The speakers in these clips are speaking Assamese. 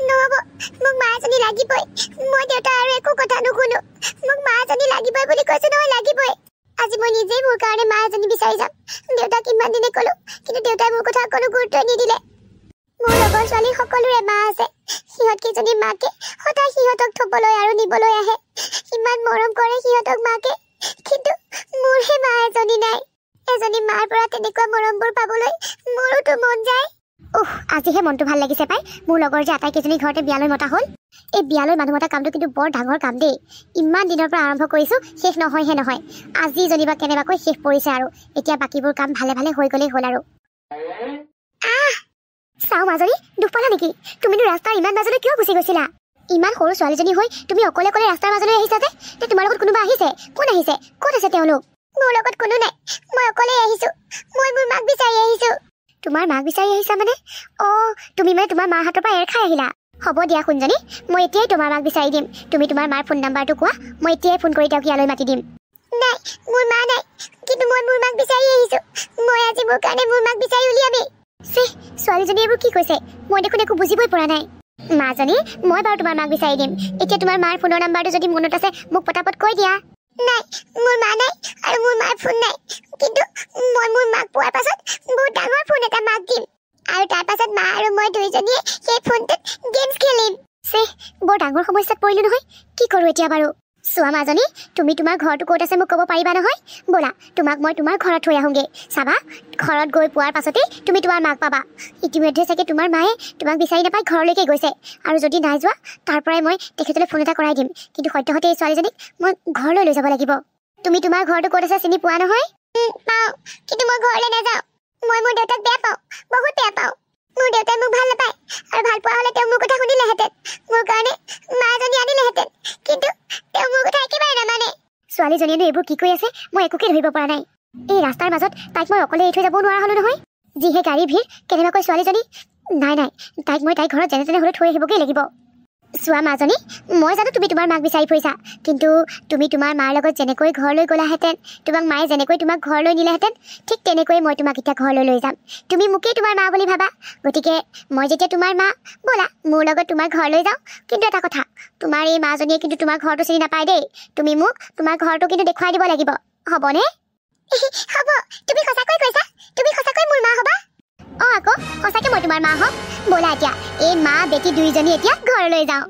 নহ'ব মোক মা এজনী লাগিবই মই দেউতা আৰু একো কথা নুশুনো মোক মা এজনী লাগিবই বুলি কৈছে নহয় লাগিবই আজি মই নিজেই মোৰ কাৰণে মা এজনী বিচাৰি যাম দেউতাক কিমান দিনে ক'লো কিন্তু দেউতাই মোৰ কথা কোনো গুৰুত্ব নিদিলে মোৰ লগৰ ছোৱালী সকলোৰে মা আছে সিহঁত কেইজনী মাকে সদায় সিহঁতক থবলৈ আৰু নিবলৈ আহে ইমান মৰম কৰে সিহঁতক মাকে কিন্তু মোৰহে মা এজনী নাই এজনী মাৰ পৰা তেনেকুৱা মৰমবোৰ পাবলৈ মোৰোতো মন যায় আজিহে মনটো ভাল লাগিছে পাই মোৰ লগৰ যে আটাইকেইজনী ঘৰতে বিয়ালৈ মতা হ'ল এই বিয়ালৈ মানুহ মতা কামটো কিন্তু বৰ ডাঙৰ কাম দেই ইমান দিনৰ পৰা আৰম্ভ কৰিছোঁ শেষ নহয়হে নহয় আজি জনিবা কেনেবাকৈ শেষ পৰিছে আৰু এতিয়া বাকীবোৰ কাম ভালে ভালে হৈ গ'লেই হ'ল আৰু চাও মাজনী দুখ পালা নেকি তুমিনো ৰাস্তাৰ ইমান মাজলৈ কিয় গুচি গৈছিলা ইমান সৰু ছোৱালীজনী হৈ তুমি অকলে অকলে ৰাস্তাৰ মাজলৈ আহিছা যে তোমাৰ লগত কোনোবা আহিছে কোন আহিছে ক'ত আছে তেওঁলোক মোৰ লগত কোনো নাই মই অকলে আহিছো মই মোৰ মাক বিচাৰি আহিছো তোমাৰ মাক বিচাৰি আহিছা মানে তুমি মানে তোমাৰ মাৰ হাতৰ পৰা এৰ খাই আহিলা হ'ব দিয়া শুনজনী মই এতিয়াই তোমাৰ মাক বিচাৰি দিম তুমি তোমাৰ মাৰ ফোন নাম্বাৰটো কোৱা মই এতিয়াই ফোন কৰি তেওঁক ইয়ালৈ মাতি দিম নাই মোৰ মা নাই কিন্তু মই মোৰ মাক বিচাৰি আহিছো মই আজি মোৰ কাৰণে মোৰ মাক বিচাৰি উলিয়ামেই ছোৱালীজনী এইবোৰ কি কৈছে মই দেখোন একো বুজিবই পৰা নাই মাজনী মই বাৰু তোমাৰ মাক বিচাৰি দিম এতিয়া তোমাৰ মাৰ ফোনৰ নাম্বাৰটো যদি মনত আছে মোক পটাপট কৈ দিয়া নাই মোৰ মা নাই আৰু মোৰ মাৰ ফোন নাই কিন্তু মই মোৰ মাক পোৱাৰ পাছত বহুত ডাঙৰ ফোন এটা মাক দিম আৰু তাৰ পাছত মা আৰু মই দুইজনীয়ে সেই ফোনটোত গেমছ খেলিম বৰ ডাঙৰ সমস্যাত পৰিলো নহয় কি কৰোঁ এতিয়া বাৰু চোৱা মাজনী তুমি তোমাৰ ঘৰটো ক'ত আছে মোক ক'ব পাৰিবা নহয় ব'লা তোমাক মই তোমাৰ ঘৰত থৈ আহোঁগৈ চাবা ঘৰত গৈ পোৱাৰ পাছতেই তুমি তোমাৰ মাক পাবা ইতিমধ্যে চাগে তোমাৰ মায়ে তোমাক বিচাৰি নাপাই ঘৰলৈকে গৈছে আৰু যদি নাই যোৱা তাৰ পৰাই মই তেখেতলৈ ফোন এটা কৰাই দিম কিন্তু সদ্যহতে এই ছোৱালীজনীক মই ঘৰলৈ লৈ যাব লাগিব তুমি তোমাৰ ঘৰটো ক'ত আছে চিনি পোৱা নহয় পাওঁ কিন্তু মই ঘৰলৈ নাযাওঁ মই মোৰ দেউতাক বেয়া পাওঁ বহুত বেয়া পাওঁ মোৰ দেউতাই মোক ভাল নাপায় আৰু ভাল পোৱা হ'লে তেওঁ মোৰ কথা শুনিলেহেঁতেন মোৰ কাৰণে মা এজনী আনিলেহেঁতেন কিন্তু তেওঁ মোৰ কথা একেবাৰে নামানে ছোৱালীজনীয়েনো এইবোৰ কি কৈ আছে মই একোকে ধৰিব পৰা নাই এই ৰাস্তাৰ মাজত তাইক মই অকলে এৰি থৈ যাব নোৱাৰা হ'লো নহয় যিহে গাড়ী ভিৰ কেনেবাকৈ ছোৱালীজনী নাই তাইক মই তাইৰ ঘৰত যেনে তেনে হ'লেও থৈ আহিবগৈ লাগিব চোৱা মাজনী মই জানো তুমি তোমাৰ মাক বিচাৰি ফুৰিছা কিন্তু তুমি তোমাৰ মাৰ লগত যেনেকৈ ঘৰলৈ গ'লাহেঁতেন তোমাক মায়ে যেনেকৈ তোমাক ঘৰলৈ নিলেহেঁতেন ঠিক তেনেকৈয়ে মই তোমাক এতিয়া ঘৰলৈ লৈ যাম তুমি মোকেই তোমাৰ মা বুলি ভাবা গতিকে মই যেতিয়া তোমাৰ মা ব'লা মোৰ লগত তোমাৰ ঘৰলৈ যাওঁ কিন্তু এটা কথা তোমাৰ এই মাজনীয়ে কিন্তু তোমাৰ ঘৰটো চিনি নাপায় দেই তুমি মোক তোমাৰ ঘৰটো কিন্তু দেখুৱাই দিব লাগিব হ'বনে হ'ব তুমি সঁচাকৈ কৈছা তুমি সঁচাকৈ মোৰ মা হ'বা আকৌ সঁচাকৈ মই তোমাৰ মা হ'ম ব'লা এতিয়া এই মা বেটি দুইজনী এতিয়া ঘৰলৈ যাওঁ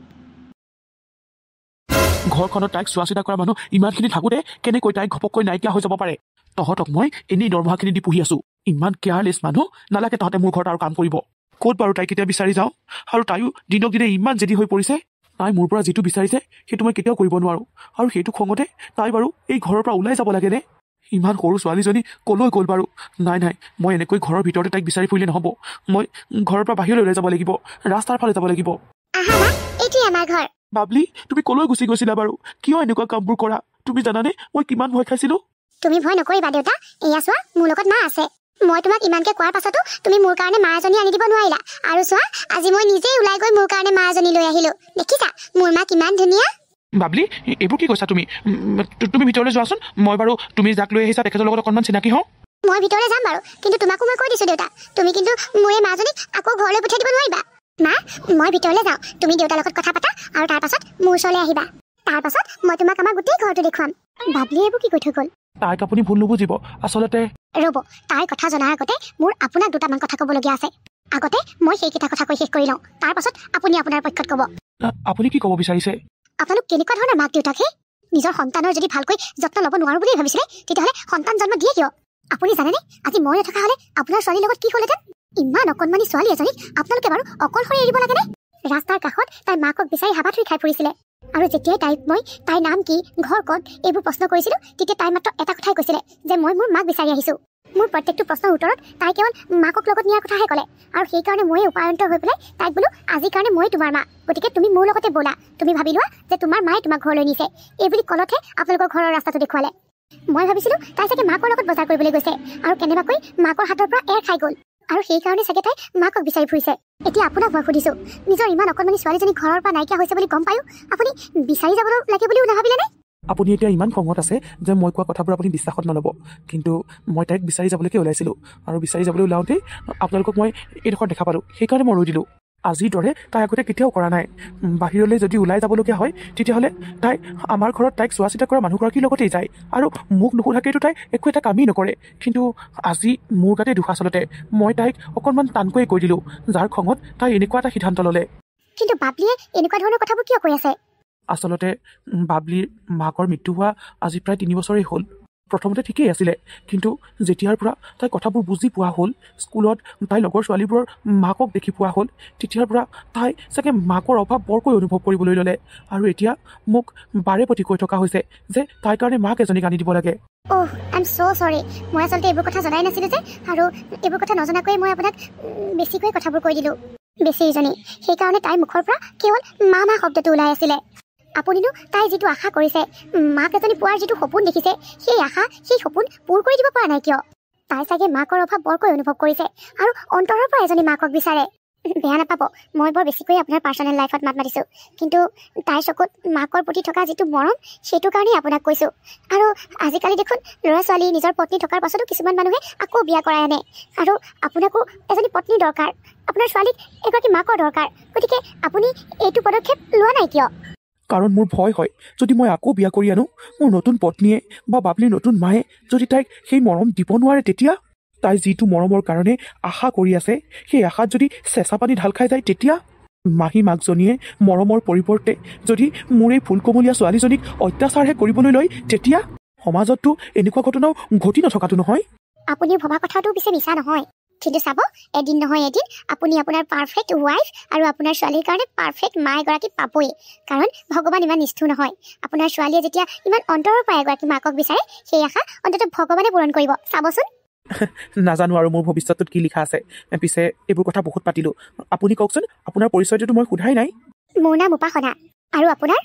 ঘৰখনত তাইক চোৱা চিতা কৰা মানুহ ইমানখিনি থাকোঁতে কেনেকৈ তাইক ঘপককৈ নাইকিয়া হৈ যাব পাৰে তহঁতক মই এনেই দৰমহাখিনি দি পুহি আছোঁ ইমান কেয়াৰলেছ মানুহ নালাগে তহঁতে মোৰ ঘৰত আৰু কাম কৰিব ক'ত বাৰু তাইক কেতিয়া বিচাৰি যাওঁ আৰু তাইও দিনক দিনে ইমান জেদি হৈ পৰিছে তাই মোৰ পৰা যিটো বিচাৰিছে সেইটো মই কেতিয়াও কৰিব নোৱাৰোঁ আৰু সেইটো খঙতে তাই বাৰু এই ঘৰৰ পৰা ওলাই যাব লাগেনে ইমান সৰু ছোৱালীজনী ক'লৈ গ'ল বাৰু নাই মই এনেকৈ ঘৰৰ ভিতৰতে তাইক বিচাৰি ফুৰিলে নহ'ব মই ঘৰৰ পৰা বাহিৰলৈ ওলাই যাব লাগিব ৰাস্তাৰ ফালে যাব লাগিব বাবলি তুমি ক'লৈ গুচি গৈছিলা বাৰু কিয় এনেকুৱা কামবোৰ কৰা তুমি জানানে মই কিমান ভয় খাইছিলোঁ তুমি ভয় নকৰিবা দেউতা এয়া চোৱা মোৰ লগত মা আছে মই তোমাক ইমানকৈ কোৱাৰ পাছতো তুমি মোৰ কাৰণে মা এজনী আনি দিব নোৱাৰিলা আৰু চোৱা আজি মই নিজেই ওলাই গৈ মোৰ কাৰণে মা এজনী লৈ আহিলোঁ দেখিছা মোৰ মা কিমান ধুনীয়া বাবলি এইবোৰ কি কৈছা তুমি ভিতৰলৈ যোৱাচোন মই বাৰু তুমি যাক লৈ আহিছা তেখেতৰ লগত অকণমান চিনাকি হওঁ মই ভিতৰলৈ যাম বাৰু কিন্তু তোমাকো মই কৈ দিছোঁ দেউতা তুমি কিন্তু মোৰ এই মাজনীক আকৌ ঘৰলৈ পঠিয়াই দিব নোৱাৰিবা মা মই ভিতৰলৈ যাওঁ তুমি দেউতাৰ লগত কথা পাতা আৰু তাৰ পাছত মোৰ ওচৰলৈ আহিবা তাৰ পাছত মই তোমাক আমাৰ গোটেই ঘৰটো দেখুৱাম বাবলিয়ে এইবোৰ কি কৈ থৈ গ'ল তাইক আপুনি ভুল নুবুজিব আচলতে ৰ'ব তাইৰ কথা জনাৰ আগতে মোৰ আপোনাক দুটামান কথা ক'বলগীয়া আছে আগতে মই সেইকেইটা কথা কৈ শেষ কৰি লওঁ তাৰ পাছত আপুনি আপোনাৰ পক্ষত ক'ব আপুনি কি ক'ব বিচাৰিছে আপোনালোক কেনেকুৱা ধৰণৰ মাক দেউতাকহে নিজৰ সন্তানৰ যদি ভালকৈ যত্ন ল'ব নোৱাৰো বুলি ভাবিছিলে তেতিয়াহ'লে সন্তান জন্ম দিয়ে কিয় আপুনি জানেনে আজি মই নথকা হ'লে আপোনাৰ ছোৱালীৰ লগত কি হ'লহেঁতেন ইমান অকণমানি ছোৱালী এজনীক আপোনালোকে বাৰু অকলশৰে এৰিব লাগেনে ৰাস্তাৰ কাষত তাইৰ মাকক বিচাৰি হাবাথুৰি খাই ফুৰিছিলে আৰু যেতিয়াই তাইক মই তাইৰ নাম কি ঘৰ ক'ত এইবোৰ প্ৰশ্ন কৰিছিলোঁ তেতিয়া তাই মাত্ৰ এটা কথাই কৈছিলে যে মই মোৰ মাক বিচাৰি আহিছোঁ মোৰ প্ৰত্যেকটো প্ৰশ্নৰ উত্তৰত তাই কেৱল মাকক লগত নিয়াৰ কথাহে ক'লে আৰু সেইকাৰণে মই উপায়ন্তৰ হৈ পেলাই তাইক বোলো আজিৰ কাৰণে মই তোমাৰ মা গতিকে তুমি মোৰ লগতে ব'লা তুমি ভাবি লোৱা যে তোমাৰ মায়ে তোমাক ঘৰলৈ নিছে এইবুলি ক'লতহে আপোনালোকৰ ঘৰৰ ৰাস্তাটো দেখুৱালে মই ভাবিছিলোঁ তাই চাগে মাকৰ লগত বজাৰ কৰিবলৈ গৈছে আৰু কেনেবাকৈ মাকৰ হাতৰ পৰা এৰ খাই গ'ল আৰু সেইকাৰণে চাগে তাই মাকক বিচাৰি ফুৰিছে এতিয়া আপোনাক মই সুধিছোঁ নিজৰ ইমান অকণমানি ছোৱালীজনী ঘৰৰ পৰা নাইকিয়া হৈছে বুলি গম পায়ো আপুনি বিচাৰি যাব লাগে বুলিও নাভাবিলেনে আপুনি এতিয়া ইমান খঙত আছে যে মই কোৱা কথাবোৰ আপুনি বিশ্বাসত নল'ব কিন্তু মই তাইক বিচাৰি যাবলৈকে ওলাইছিলোঁ আৰু বিচাৰি যাবলৈ ওলাওঁতেই আপোনালোকক মই এইডোখৰ দেখা পালোঁ সেইকাৰণে মই ৰৈ দিলোঁ আজিৰ দৰে তাই আগতে কেতিয়াও কৰা নাই। বাহিৰলৈ যদি ওলাই যাবলগীয়া হয় তেতিয়াহ'লে তাই আমাৰ ঘৰত তাইক চোৱা চিতা কৰা মানুহগৰাকীৰ লগতেই যায় আৰু মোক নুসুধাকৈতো তাই একো এটা কামেই নকৰে। কিন্তু আজি মোৰ গাতে দুখ। আচলতে মই তাইক অকণমান টানকৈয়ে কৈ দিলোঁ, যাৰ খঙত তাই এনেকুৱা এটা সিদ্ধান্ত ল'লে। কিন্তু বাবলিয়ে এনেকুৱা ধৰণৰ কথাবোৰ কিয় কৈ আছে? আচলতে বাবলিৰ মাকৰ মৃত্যু হোৱা আজি প্ৰায় 3 বছৰেই হ'ল। প্ৰথমতে ঠিকেই আছিলে, কিন্তু যেতিয়াৰ পৰা তাই কথাবোৰ বুজি পোৱা হ'ল, স্কুলত তাই লগৰ ছোৱালীবোৰৰ মাকক দেখি পোৱা হ'ল, তেতিয়াৰ পৰা তাই চাগে মাকৰ অভাৱ বৰকৈ অনুভৱ কৰিবলৈ ল'লে। আৰু এতিয়া মোক বাৰে প্ৰতি কৈ থকা হৈছে যে তাইৰ কাৰণে মাক এজনীক আনি দিব লাগে। অহ, আই এম ছ' চৰি। মই আচলতে এইবোৰ কথা জনাই নাছিলোঁ যে, আৰু এইবোৰ কথা নজনাকৈয়ে মই আপোনাক বেছিকৈ কথাবোৰ কৈ দিলোঁ। বেছিজনী, সেইকাৰণে তাইৰ মুখৰ পৰা কেৱল মা মা শব্দটো ওলাই আছিলে। আপুনিনো তাই যিটো আশা কৰিছে, মাক এজনী পোৱাৰ যিটো সপোন দেখিছে, সেই আশা সেই সপোন পূৰ কৰি দিব পৰা নাই কিয়? তাই চাগে মাকৰ অভাৱ বৰকৈ অনুভৱ কৰিছে আৰু অন্তৰৰ পৰা এজনী মাকক বিচাৰে। বেয়া নাপাব, মই বৰ বেছিকৈ আপোনাৰ পাৰ্চনেল লাইফত মাত মাতিছোঁ, কিন্তু তাইৰ চকুত মাকৰ প্ৰতি থকা যিটো মৰম, সেইটো কাৰণেই আপোনাক কৈছোঁ। আৰু আজিকালি দেখোন ল'ৰা ছোৱালী নিজৰ পত্নী থকাৰ পাছতো কিছুমান মানুহে আকৌ বিয়া কৰাই আনে, আৰু আপোনাকো এজনী পত্নী দৰকাৰ, আপোনাৰ ছোৱালীক এগৰাকী মাকৰ দৰকাৰ। গতিকে আপুনি এইটো পদক্ষেপ লোৱা নাই কিয়? কাৰণ মোৰ ভয় হয়, যদি মই আকৌ বিয়া কৰি আনো, মোৰ নতুন পত্নীয়ে বা বাবলিৰ নতুন মায়ে যদি তাইক সেই মৰম দিব নোৱাৰে, তেতিয়া তাই যিটো মৰমৰ কাৰণে আশা কৰি আছে, সেই আশাত যদি চেঁচা পানী ঢাল খাই যায়, তেতিয়া মাহী মাকজনীয়ে মৰমৰ পৰিৱৰ্তে যদি মোৰ এই ফুলকমলীয়া ছোৱালীজনীক অত্যাচাৰহে কৰিবলৈ লয়, তেতিয়া সমাজততো এনেকুৱা ঘটনাও ঘটি নথকাটো নহয়। আপুনি ভবা কথাটো পিছে মিছা নহয়, কিন্তু চাব, এদিন নহয় এদিন আপুনি আপোনাৰ পাৰফেক্ট ৱাইফ আৰু আপোনাৰ ছোৱালীৰ কাৰণে পাৰফেক্ট মা এগৰাকী পাবই। কাৰণ ভগৱান ইমান নিষ্ঠুৰ নহয়। আপোনাৰ ছোৱালীয়ে যেতিয়া ইমান অন্তৰৰ পৰা এগৰাকী মাকক বিচাৰে, সেই আশা অন্ততঃ ভগৱানে পূৰণ কৰিব, চাবচোন। নাজানো আৰু মোৰ ভৱিষ্যতত কি লিখা আছে। পিছে এইবোৰ কথা বহুত পাতিলোঁ। আপুনি কওকচোন, আপোনাৰ পৰিচয়টোতো মই সোধাই নাই। মোৰ নাম উপাসনা। আৰু আপোনাৰ?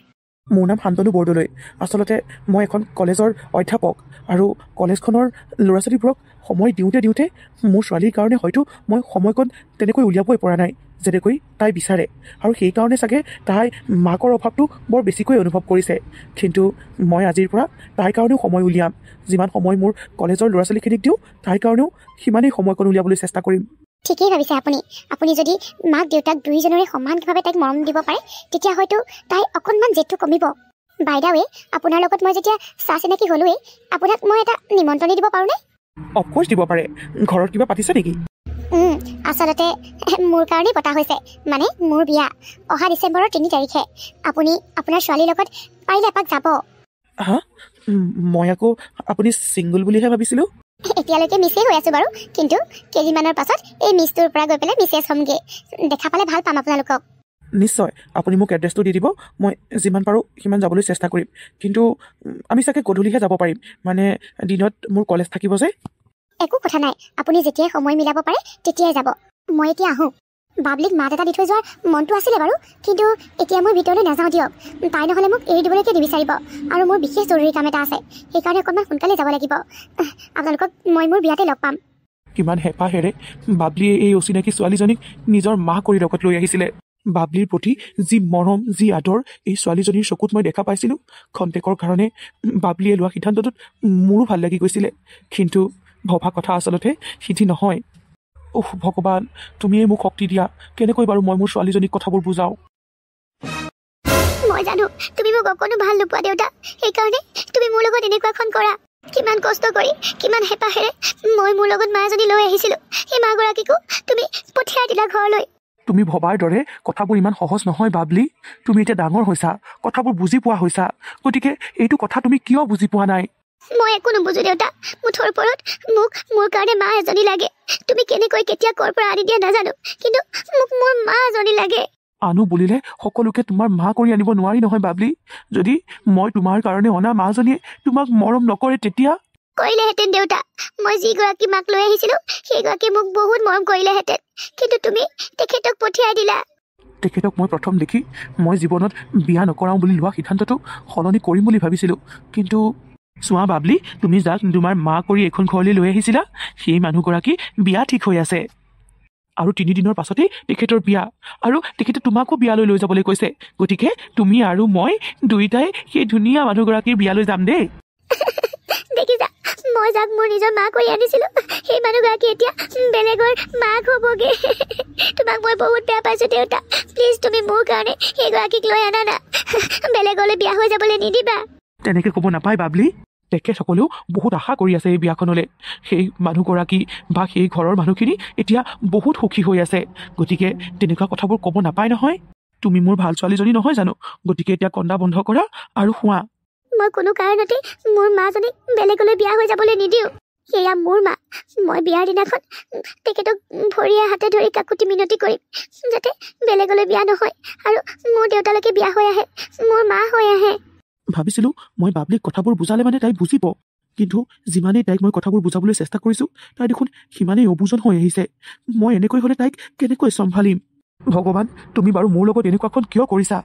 মোৰ নাম শান্তনু বৰদলৈ। আচলতে মই এখন কলেজৰ অধ্যাপক, আৰু কলেজখনৰ ল'ৰা ছোৱালীবোৰক সময় দিওঁতে মোৰ ছোৱালীৰ কাৰণে হয়তো মই সময়কণ তেনেকৈ উলিয়াবই পৰা নাই যেনেকৈ তাই বিচাৰে, আৰু সেইকাৰণে চাগে তাই মাকৰ অভাৱটো বৰ বেছিকৈ অনুভৱ কৰিছে। কিন্তু মই আজিৰ পৰা তাইৰ কাৰণেও সময় উলিয়াম। যিমান সময় মোৰ কলেজৰ ল'ৰা ছোৱালীখিনিক দিওঁ, তাইৰ কাৰণেও সিমানেই সময়কণ উলিয়াবলৈ চেষ্টা কৰিম। ঠিকেই ভাবিছে আপুনি। আপুনি যদি মাক দেউতাক দুয়োজনৰে সমানভাৱে তাইক মৰম দিব পাৰে, তেতিয়া হয়তো তাই অকণমান জেদটো কমিব। বাই দা ৱে, আপোনাৰ লগত মই যেতিয়া চা চিনাকি হ'লোৱেই, আপোনাক মই এটা নিমন্ত্ৰণি দিব পাৰোঁনে? অফক'ৰ্ছ দিব পাৰে। ঘৰত কিবা পাতিছে নেকি? আচলতে মোৰ কাৰণেই পতা হৈছে, মানে মোৰ বিয়া অহা ডিচেম্বৰৰ 3 তাৰিখে। আপুনি আপোনাৰ ছোৱালীৰ লগত পাৰিলে এপাক যাব। হা? মই আকৌ আপুনি ছিংগল বুলিহে ভাবিছিলোঁ। এতিয়ালৈকে মিছেই হৈ আছোঁ বাৰু, কিন্তু কেইদিনমানৰ পাছত এই মিছটোৰ পৰা গৈ পেলাই মিছেছ হ'মগৈ। দেখা পালে ভাল পাম আপোনালোকক। নিশ্চয়, আপুনি মোক এড্ৰেছটো দি দিব। মই যিমান পাৰোঁ সিমান যাবলৈ চেষ্টা কৰিম। কিন্তু আমি চাগে গধূলিহে যাব পাৰিম, মানে দিনত মোৰ কলেজ থাকিব যে। একো কথা নাই, আপুনি যেতিয়াই সময় মিলাব পাৰে তেতিয়াই যাব। মই এতিয়া আহোঁ। বাবলিক মাত এটা দি থৈ যোৱাৰ মনটো আছিলে বাৰু, কিন্তু এতিয়া মই ভিতৰলৈ নাযাওঁ দিয়ক। তাই নহ'লে মোক এৰি দিবলৈকে নিবিচাৰিব, আৰু মোৰ বিশেষ জৰুৰী কাম এটা আছে, সেইকাৰণে অকণমান সোনকালে যাব লাগিব। আপোনালোকক মই মোৰ বিয়াতে লগ পাম। কিমান হেঁপাহেৰে বাবলিয়ে এই অচিনাকি ছোৱালীজনীক নিজৰ মা কৰি লগত লৈ আহিছিলে। বাবলিৰ প্ৰতি যি মৰম, যি আদৰ এই ছোৱালীজনীৰ চকুত মই দেখা পাইছিলোঁ। খন্তেকৰ কাৰণে বাবলিয়ে লোৱা সিদ্ধান্তটোত মোৰো ভাল লাগি গৈছিলে, কিন্তু ভবা কথা আচলতে সিদ্ধি নহয়। ভগৱান, তুমিয়ে মোক শক্তি দিয়া। কেনেকৈ বাৰু মই মোৰ ছোৱালীজনীক কথাবোৰ বুজাওঁ? মই জানো তুমি মোক অকণো ভাল নোপোৱা দেউতা, সেইকাৰণে তুমি মোৰ লগত এনেকুৱাখন কৰা। কিমান কষ্ট কৰি, কিমান হেঁপাহেৰে মই মোৰ লগত মা এজনী লৈ আহিছিলোঁ, সেই মাগৰাকীকো তুমি পঠিয়াই দিলা ঘৰলৈ। তুমি ভবাৰ দৰে কথাবোৰ ইমান সহজ নহয় বাবলি। তুমি এতিয়া ডাঙৰ হৈছা, কথাবোৰ বুজি পোৱা হৈছা, গতিকে এইটো কথা তুমি কিয় বুজি পোৱা নাই? মই একো নুবুজো দেউতা। মুঠৰ ওপৰত মোক মোৰ কাৰণে মা এজনী লাগে। তুমি কেনেকৈ কেতিয়া ক'ৰ পৰা আনি দিয়া নাজানো, কিন্তু মোক মোৰ মা এজনী লাগে। আনো বুলিলে সকলোকে তোমাৰ মা কৰি আনিব নোৱাৰি নহয় বাবলি। যদি মই তোমাৰ কাৰণে অনা মাজনীয়ে তোমাক মৰম নকৰে, তেতিয়া? কৰিলেহেঁতেন দেউতা। মই যিগৰাকী মাক লৈ আহিছিলোঁ, সেইগৰাকী মোক বহুত মৰম কৰিলেহেঁতেন, কিন্তু তুমি তেখেতক পঠিয়াই দিলা। তেখেতক মই প্ৰথম দেখি মই জীৱনত বিয়া নকৰাওঁ বুলি লোৱা সিদ্ধান্তটো সলনি কৰিম বুলি ভাবিছিলোঁ। কিন্তু চোৱা বাবলি, তুমি যাক তোমাৰ মা কৰি এখন ঘৰলৈ লৈ আহিছিলা, সেই মানুহগৰাকী বিয়া ঠিক হৈ আছে, আৰু 3 দিনৰ পাছতেই তেখেতৰ বিয়া, আৰু তেখেতে তোমাকো বিয়ালৈ লৈ যাবলৈ কৈছে। গতিকে তুমি আৰু মই দুয়োটাই সেই ধুনীয়া মানুহগৰাকীৰ বিয়ালৈ যাম দেই। দেখিছা, মই যাক মোৰ নিজৰ মা কৰি আনিছিলোঁ সেই মানুহগৰাকী এতিয়া বেলেগৰ মাক হ'বগে তোমাক মই বহুত বেয়া পাইছোঁ দেউতা প্লিজ তুমি মোৰ কাৰণে সেইগৰাকীক লৈ আনা না বেলেগলৈ বিয়া হৈ যাবলৈ নিদিবা তেনেকৈ ক'ব নাপায় বাবলি তেখেতসকলেও বহুত আশা কৰি আছে এই বিয়াখনলৈ সেই মানুহগৰাকী বা সেই ঘৰৰ মানুহখিনি এতিয়া বহুত সুখী হৈ আছে গতিকে তেনেকুৱা কথাবোৰ ক'ব নাপায় নহয় তুমি মোৰ ভাল ছোৱালীজনী নহয় জানো গতিকে এতিয়া কন্দা বন্ধ কৰা আৰু শুৱা মই কোনো কাৰণতে মোৰ মাজনীক বেলেগলৈ বিয়া হৈ যাবলৈ নিদিওঁ সেয়া মোৰ মা মই বিয়াৰ দিনাখন তেখেতক ভৰিয়ে হাতে ধৰি কাকুতি মিনতি কৰিম যাতে বেলেগলৈ বিয়া নহয় আৰু মোৰ দেউতালৈকে বিয়া হৈ আহে মোৰ মা হৈ আহে ভাবিছিলোঁ মই বাবলিক কথাবোৰ বুজালে মানে তাই বুজিব কিন্তু যিমানেই তাইক মই কথাবোৰ বুজাবলৈ চেষ্টা কৰিছোঁ তাই দেখোন সিমানেই অবুজন হৈ আহিছে মই এনেকৈ হ'লে তাইক কেনেকৈ চম্ভালিম ভগৱান তুমি বাৰু মোৰ লগত এনেকুৱাখন কিয় কৰিছা